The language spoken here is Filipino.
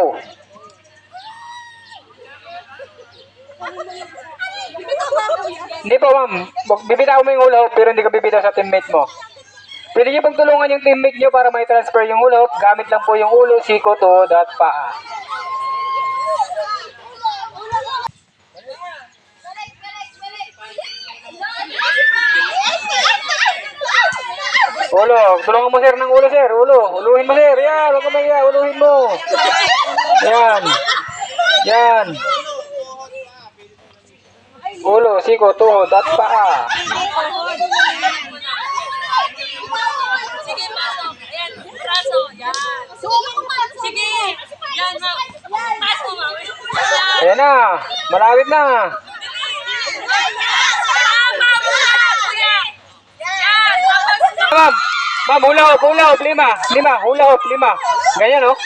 bibitaw. Hindi po ma'am, bibitaw mo yung hula hoop pero hindi ka bibitaw sa teammate mo. Pwede niyo pong tulungan yung teammate niyo para may transfer yung hula hoop. Gamit lang po yung ulo, siko, tuhod at paa. Ulo, tulungan mo sir ng ulo sir, ulo. Uluhin mo sir, yan, huwag ka maya, uluhin mo. Yan. Yan. Ulo, siko, tuhod at paa. Sige, pasok. Ayan, braso. Yan. Sige. Yan, ma'am. Taas mo, ma'am. Ayan na, malawit na. Ma'am, hula hoop, 5. 5, hula hoop, 5. Ganyan, oh.